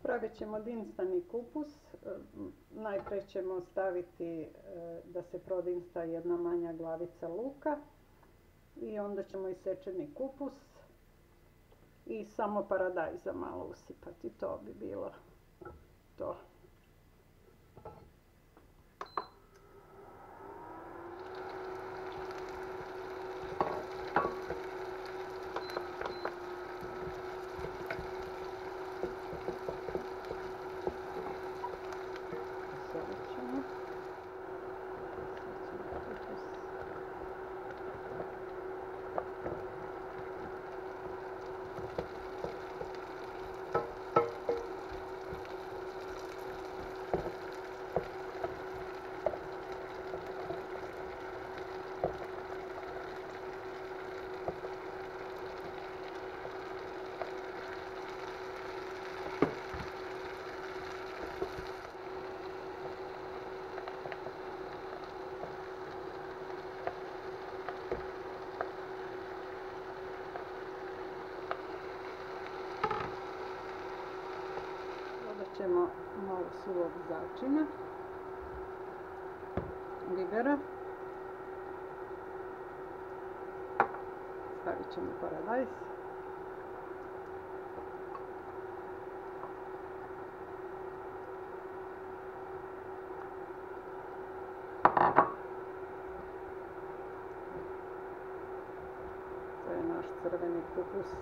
Pravit ćemo dinstani kupus. Najprije ćemo staviti da se prodinsta jedna manja glavica luka i onda ćemo isečeni kupus i samo paradajza malo usipati. To bi bilo to. Ćemo malo suvog začina, bibera, stavit ćemo paradajz, to je naš crveni kupus.